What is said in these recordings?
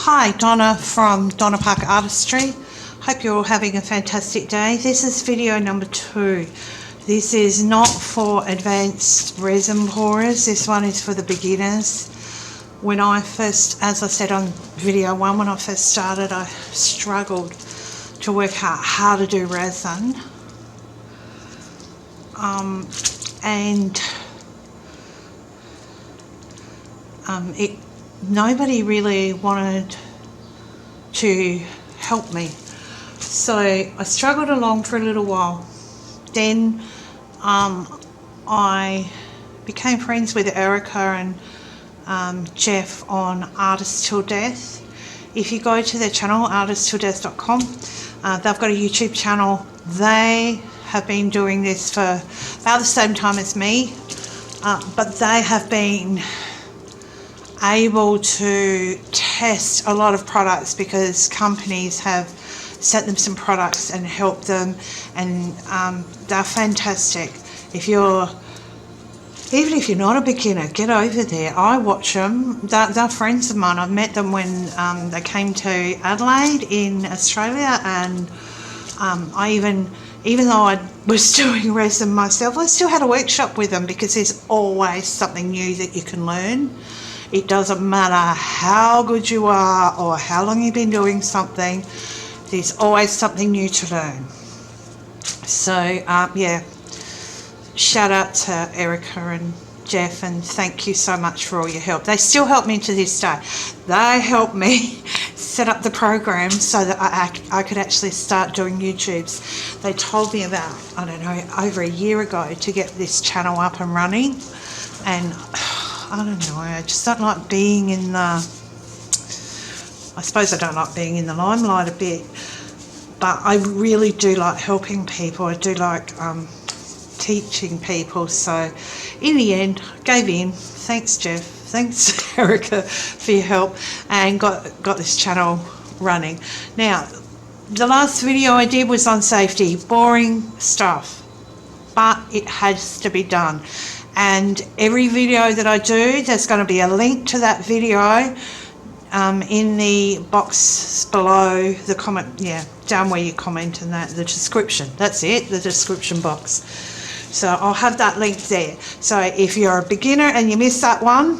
Hi, Donna from Donna Parker Artistry. Hope you're all having a fantastic day. This is video number 2. This is not for advanced resin pourers. This one is for the beginners. When I first, as I said on video 1, when I first started, I struggled to work out how to do resin. Nobody really wanted to help me, so I struggled along for a little while. Then I became friends with Erica and Jeff on Artists Till Death. If you go to their channel, artisttilldeath.com, they've got a YouTube channel. They have been doing this for about the same time as me, but they have been able to test a lot of products because companies have sent them some products and helped them, and they're fantastic. Even if you're not a beginner, get over there. I watch them. They're friends of mine. I've met them when they came to Adelaide in Australia, and even though I was doing resin myself, I still had a workshop with them because there's always something new that you can learn. It doesn't matter how good you are or how long you've been doing something, there's always something new to learn. So yeah, shout out to Erica and Jeff, and thank you so much for all your help. They still help me to this day. They helped me set up the program so that I could actually start doing YouTubes. They told me about, I don't know, over a year ago to get this channel up and running, and I don't know, I just don't like being in the, I suppose I don't like being in the limelight a bit, but I really do like helping people. I do like teaching people. So in the end, I gave in. Thanks Jeff, thanks Erica for your help, and got this channel running. Now, the last video I did was on safety, boring stuff, but it has to be done. And every video that I do, there's going to be a link to that video in the box below the comment, yeah, down where you comment, and that, the description, that's it, the description box. So I'll have that link there. So if you're a beginner and you missed that one,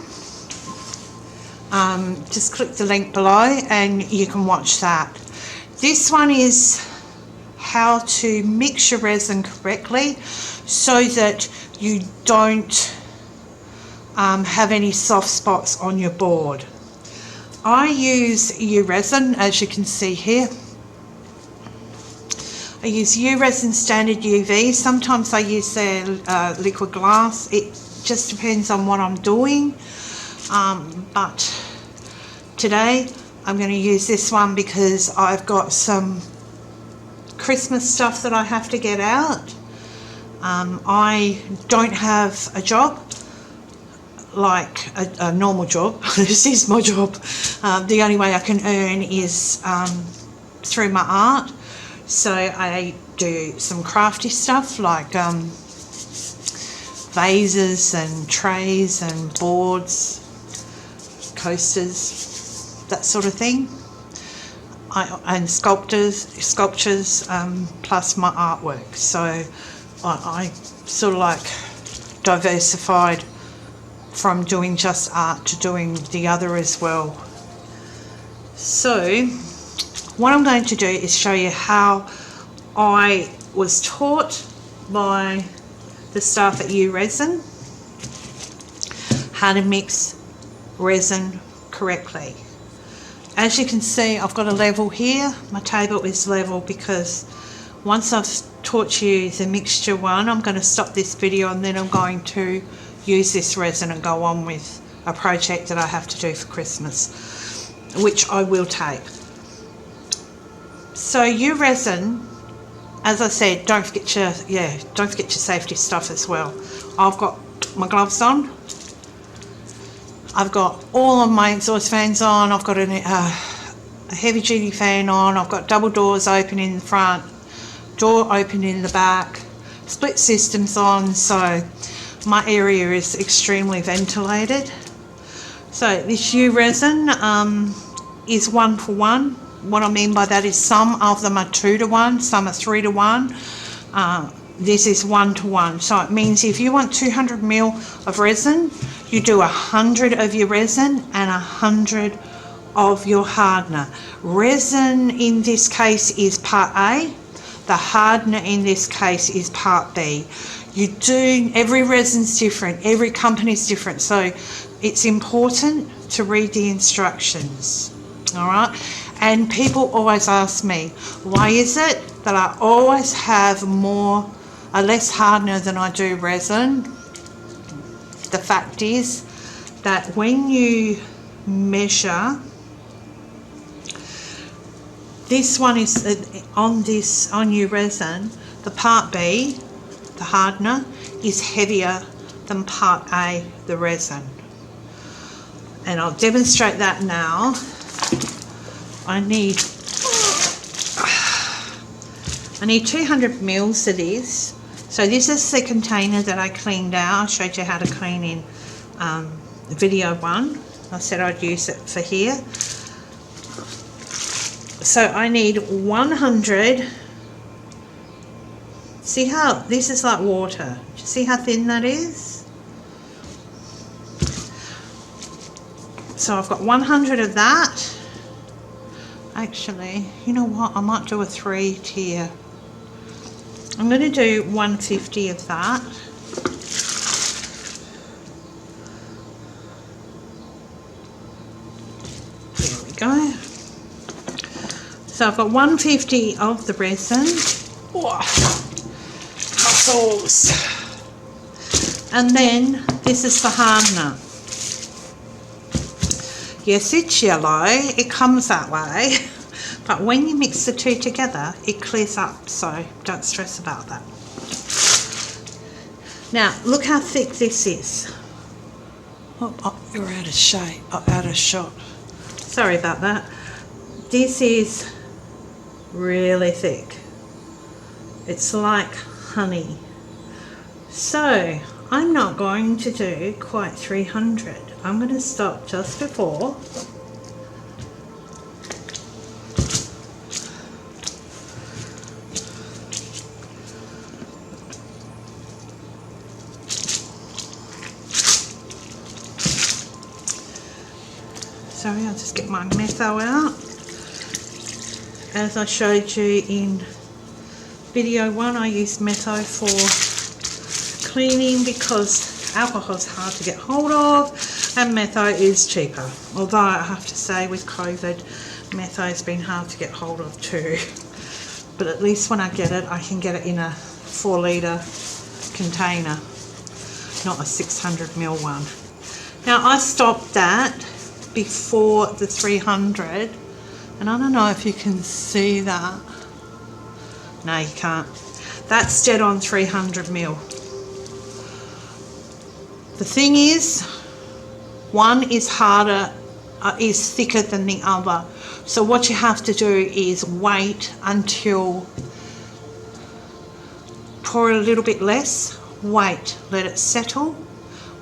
just click the link below and you can watch that. This one is how to mix your resin correctly so that you don't have any soft spots on your board. I use resin, as you can see here. I use resin standard UV. Sometimes I use their liquid glass. It just depends on what I'm doing. But today I'm going to use this one because I've got some Christmas stuff that I have to get out. I don't have a job like a normal job. This is my job. The only way I can earn is through my art. So I do some crafty stuff like vases and trays and boards, coasters, that sort of thing. And sculptures, plus my artwork. So I sort of like diversified from doing just art to doing the other as well. So what I'm going to do is show you how I was taught by the staff at resin how to mix resin correctly. As you can see, I've got a level here. My table is level because once I've taught you the mixture one, I'm going to stop this video and then I'm going to use this resin and go on with a project that I have to do for Christmas, which I will tape. So resin, as I said, don't forget your safety stuff as well. I've got my gloves on. I've got all of my exhaust fans on. I've got a heavy duty fan on. I've got double doors open in the front, door open in the back, split systems on, so my area is extremely ventilated. So this resin, is 1 for 1. What I mean by that is some of them are 2 to 1, some are 3 to 1. This is 1 to 1. So it means if you want 200 ml of resin, you do 100 of your resin and 100 of your hardener. Resin in this case is part A. The hardener in this case is part B. Every resin's different, every company's different, so it's important to read the instructions, all right? And people always ask me, why is it that I always have less hardener than I do resin? The fact is that when you measure, this one is on your resin, the part B, the hardener, is heavier than part A, the resin. And I'll demonstrate that now. I need 200 mils of this. So this is the container that I cleaned out. I showed you how to clean in video 1. I said I'd use it for here. So I need 100. See how this is like water? Do you see how thin that is? So I've got 100 of that. Actually, you know what? I might do a 3-tier. I'm going to do 150 of that. There we go. So I've got 150 of the resin. Oh, muscles. And then this is the hardener. Yes, it's yellow, it comes that way, but when you mix the two together, it clears up, so don't stress about that. Now, look how thick this is. Oh, you're out of shape, out of shot. Sorry about that. This is really thick. It's like honey. So, I'm not going to do quite 300. I'm going to stop just before. Sorry, I'll just get my metho out. As I showed you in video 1, I use metho for cleaning because alcohol's hard to get hold of. And metho is cheaper, although I have to say with COVID, metho's been hard to get hold of too. But at least when I get it, I can get it in a 4-litre container, not a 600 ml one. Now I stopped that before the 300, and I don't know if you can see that. No, you can't. That's dead on 300 ml. The thing is, one is harder, is thicker than the other. So what you have to do is wait until, pour a little bit less, wait, let it settle.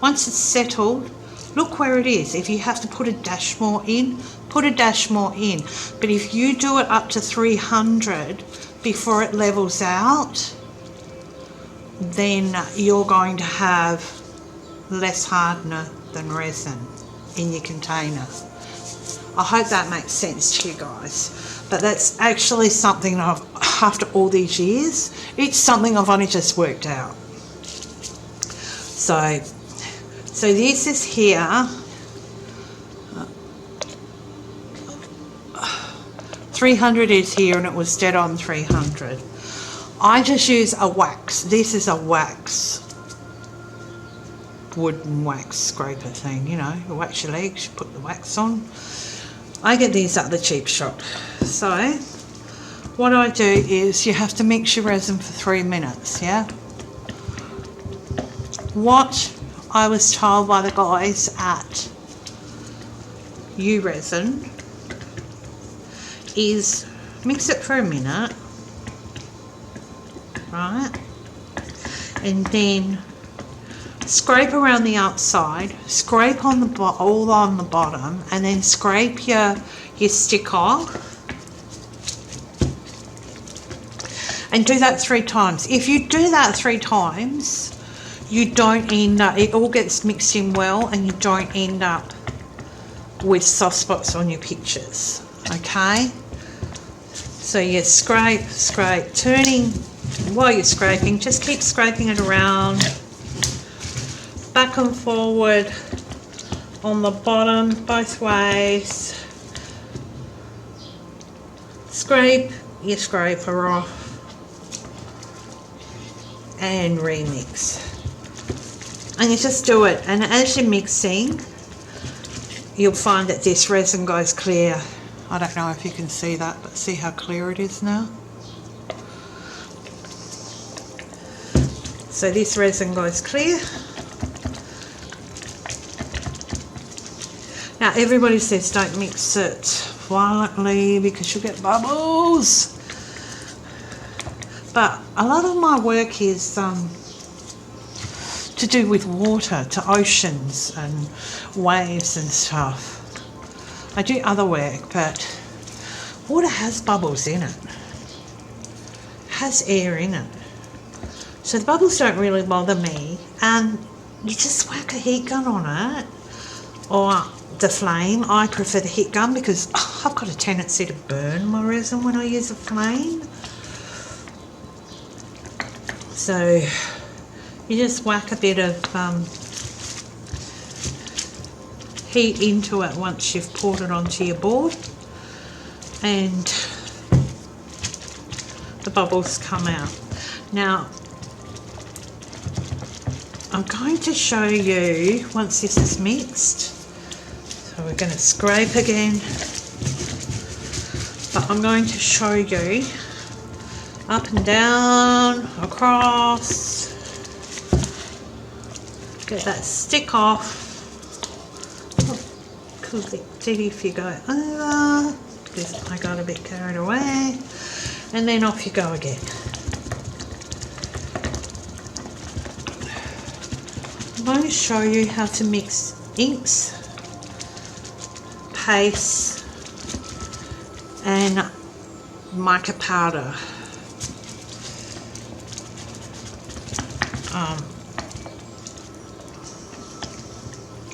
Once it's settled, look where it is. If you have to put a dash more in, put a dash more in. But if you do it up to 300 before it levels out, then you're going to have less hardener than resin in your container. I hope that makes sense to you guys. But that's actually something I've, after all these years, it's something I've only just worked out. So this is here. 300 is here and it was dead on 300. I just use a wax. This is a wax. Wooden wax scraper thing, you know, you wax your legs, you put the wax on. I get these at the cheap shop. So what I do is you have to mix your resin for 3 minutes, yeah? What I was told by the guys at resin is mix it for a minute, right? And then scrape around the outside, scrape on the all on the bottom, and then scrape your your sticker and do that 3 times. If you do that 3 times, you don't end up, it all gets mixed in well and you don't end up with soft spots on your pictures, okay? So you scrape, turning while you're scraping, just keep scraping it around, back and forward on the bottom, both ways. Scrape your scraper off and remix. And you just do it, and as you're mixing, you'll find that this resin goes clear. I don't know if you can see that, but see how clear it is now? So this resin goes clear. Now everybody says don't mix it violently because you'll get bubbles. But a lot of my work is to do with water, to oceans and waves and stuff. I do other work, but water has bubbles in it, has air in it. So the bubbles don't really bother me, and you just whack a heat gun on it, or the flame. I prefer the heat gun because I've got a tendency to burn my resin when I use a flame. So you just whack a bit of heat into it once you've poured it onto your board, and the bubbles come out. Now I'm going to show you once this is mixed. So we're going to scrape again, but I'm going to show you up and down, across, get that stick off. Click if you go over, because I got a bit carried away, and then off you go again. I'm going to show you how to mix inks, paste and mica powder.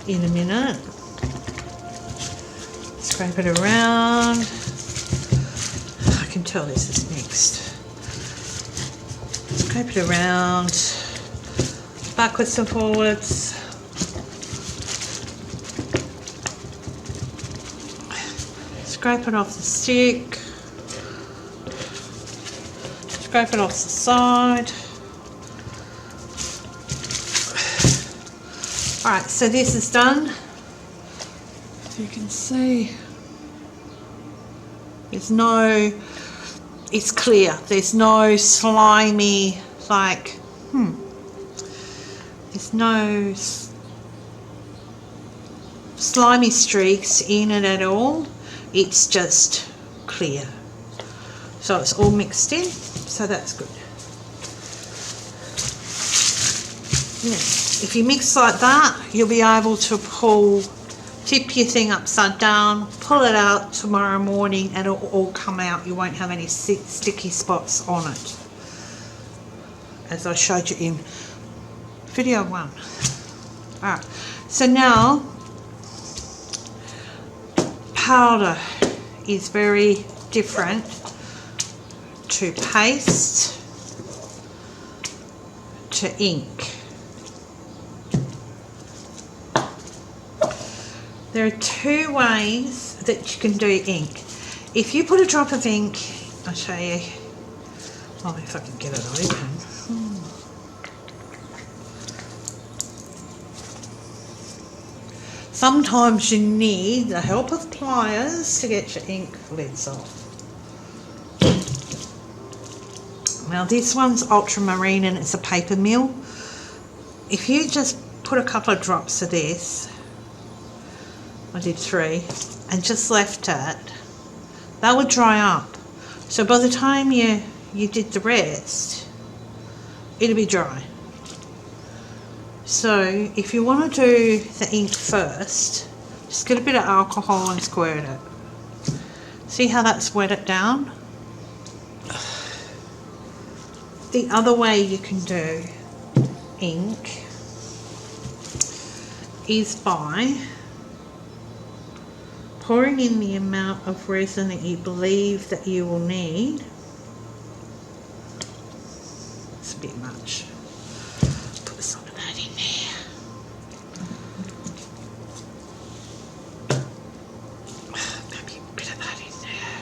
In a minute. Scrape it around. I can tell this is mixed. Scrape it around, backwards and forwards. Scrape it off the stick. Scrape it off the side. Alright, so this is done. As you can see, there's no, it's clear, there's no slimy, like, there's no slimy streaks in it at all. It's just clear. So it's all mixed in, so that's good. Yeah. If you mix like that, you'll be able to tip your thing upside down, pull it out tomorrow morning, and it'll all come out. You won't have any sticky spots on it, as I showed you in video 1. Alright, so now powder is very different to paste to ink. There are 2 ways that you can do ink. If you put a drop of ink, I'll show you, oh, if I can get it open. Sometimes you need the help of pliers to get your ink lids off. Now this one's ultramarine and it's a paper mill. If you just put a couple of drops of this, I did 3, and just left it, that would dry up. So by the time you did the rest, it'll be dry. So if you want to do the ink first, just get a bit of alcohol and squirt it. See how that's wet it down? The other way you can do ink is by pouring in the amount of resin that you believe that you will need. It's a bit much. Put some of that in there. Maybe a bit of that in there.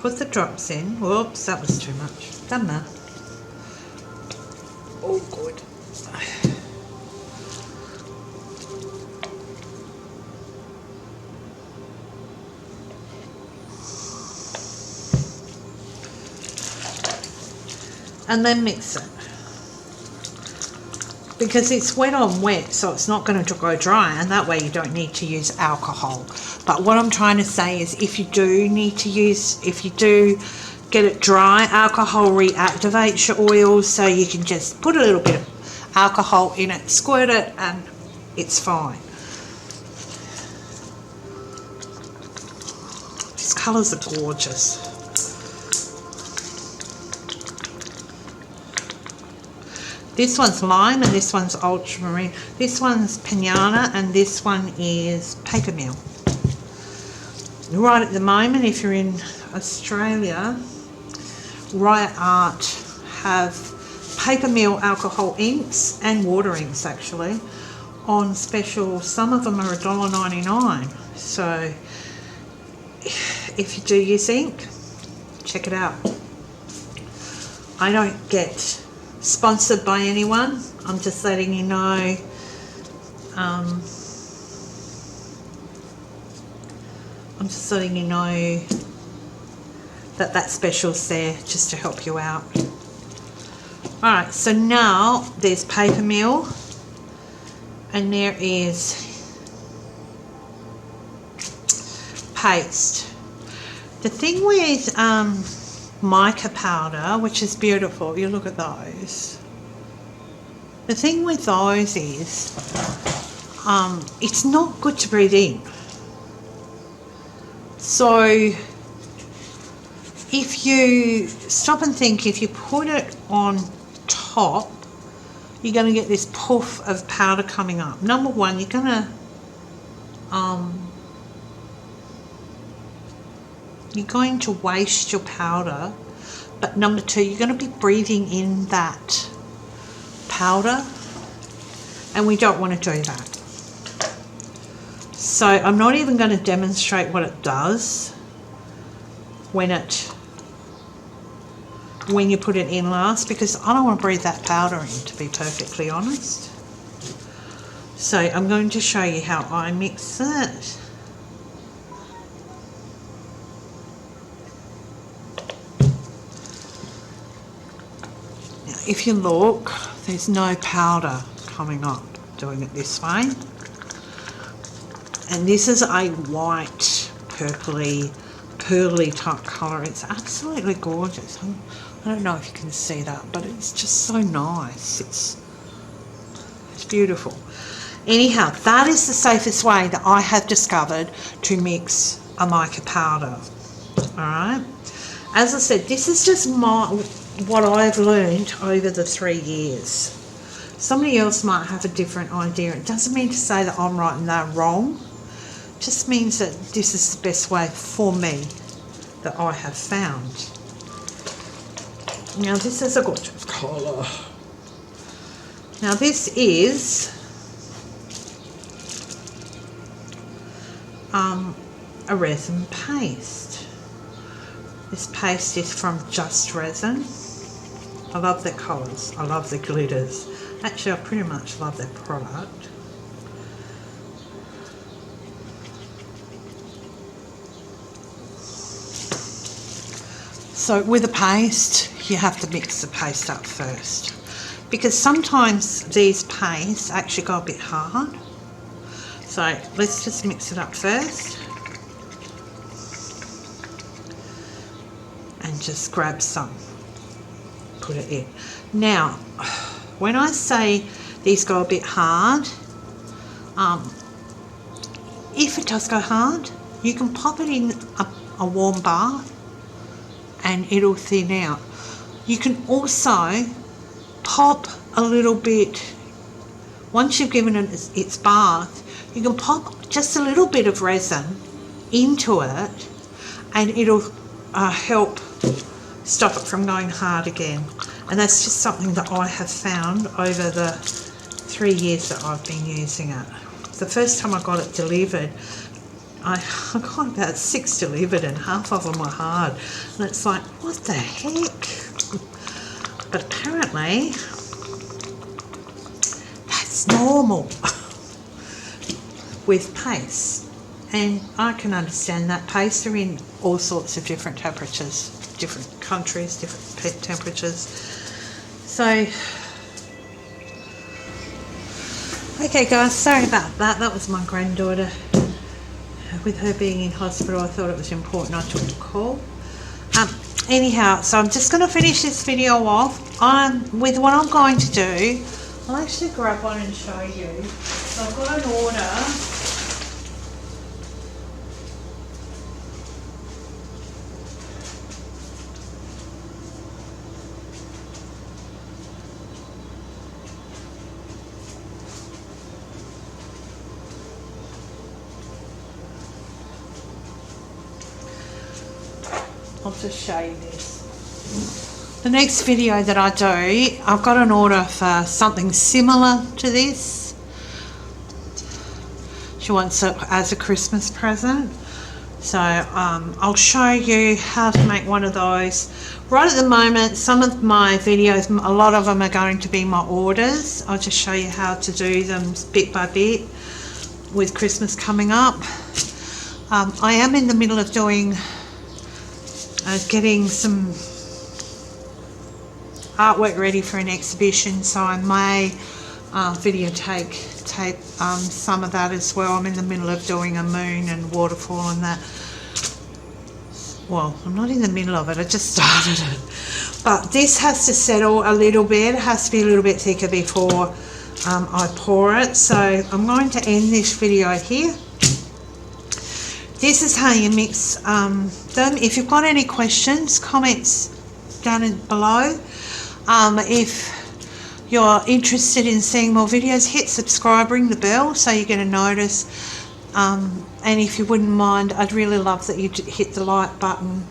Put the drops in. Whoops, that was too much. Done that. Oh, good. And then mix it, because it's wet on wet, so it's not going to go dry, and that way you don't need to use alcohol. But what I'm trying to say is, if you do get it dry, alcohol reactivates your oils, so you can just put a little bit of alcohol in it, squirt it, and it's fine. These colours are gorgeous. This one's lime and this one's ultramarine. This one's pinata and this one is paper mill. Right at the moment, if you're in Australia, Riot Art have paper mill alcohol inks and water inks actually on special. Some of them are $1.99. So if you do use ink, check it out. I don't get sponsored by anyone. I'm just letting you know. I'm just letting you know that that special's there just to help you out. Alright, so now there's paper mill and there is paste. The thing with mica powder, which is beautiful, you look at those. The thing with those is it's not good to breathe in. So if you stop and think, if you put it on top, you're going to get this puff of powder coming up. Number one, you're going to waste your powder, but number two, you're going to be breathing in that powder, and we don't want to do that. So I'm not even going to demonstrate what it does when you put it in last, because I don't want to breathe that powder in, to be perfectly honest. So I'm going to show you how I mix it. Now, if you look, there's no powder coming up doing it this way. And this is a white, purpley, pearly type colour. It's absolutely gorgeous. I don't know if you can see that, but it's just so nice. It's beautiful. Anyhow, that is the safest way that I have discovered to mix a mica powder. Alright? As I said, this is just what I've learned over the 3 years. Somebody else might have a different idea. It doesn't mean to say that I'm right and they're wrong. It just means that this is the best way for me that I have found. Now this is a gorgeous colour. Now this is a resin paste. This paste is from Just Resin. I love their colours. I love the glitters. Actually, I pretty much love their product. So with a paste, you have to mix the paste up first, because sometimes these pastes actually go a bit hard. So let's just mix it up first and just grab some, put it in. Now, when I say these go a bit hard, If it does go hard, you can pop it in a warm bath and it'll thin out. You can also pop a little bit, once you've given it its bath, you can pop just a little bit of resin into it and it'll help stop it from going hard again. And that's just something that I have found over the 3 years that I've been using it. The first time I got it delivered, I got about 6 delivered and half of them were hard. And it's like, what the heck? But apparently, that's normal with paste. And I can understand that. Pastes are in all sorts of different temperatures, different countries, different temperatures. So, okay guys, sorry about that. That was my granddaughter. With her being in hospital, I thought it was important I took the call. Anyhow, so I'm just going to finish this video off. With what I'm going to do, I'll actually grab one and show you. So I've got an order. I'll just show you this. The next video that I do, I've got an order for something similar to this. She wants it as a Christmas present. So I'll show you how to make one of those. Right at the moment, some of my videos, a lot of them are going to be my orders. I'll just show you how to do them bit by bit with Christmas coming up. I am in the middle of doing getting some artwork ready for an exhibition, so I may videotape some of that as well. I'm in the middle of doing a moon and waterfall and that. Well, I'm not in the middle of it, I just started it. But this has to settle a little bit, it has to be a little bit thicker before I pour it. So I'm going to end this video here. This is how you mix them. If you've got any questions, comments down below. If you're interested in seeing more videos, hit subscribe, ring the bell so you get a notice. And if you wouldn't mind, I'd really love that you hit the like button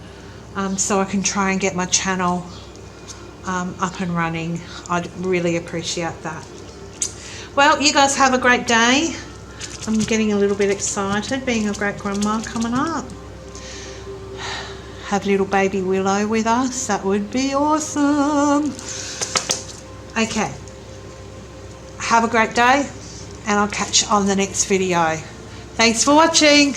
so I can try and get my channel up and running. I'd really appreciate that. Well, you guys have a great day. I'm getting a little bit excited being a great grandma coming up. Have little baby Willow with us, that would be awesome. Okay, have a great day and I'll catch you on the next video. Thanks for watching.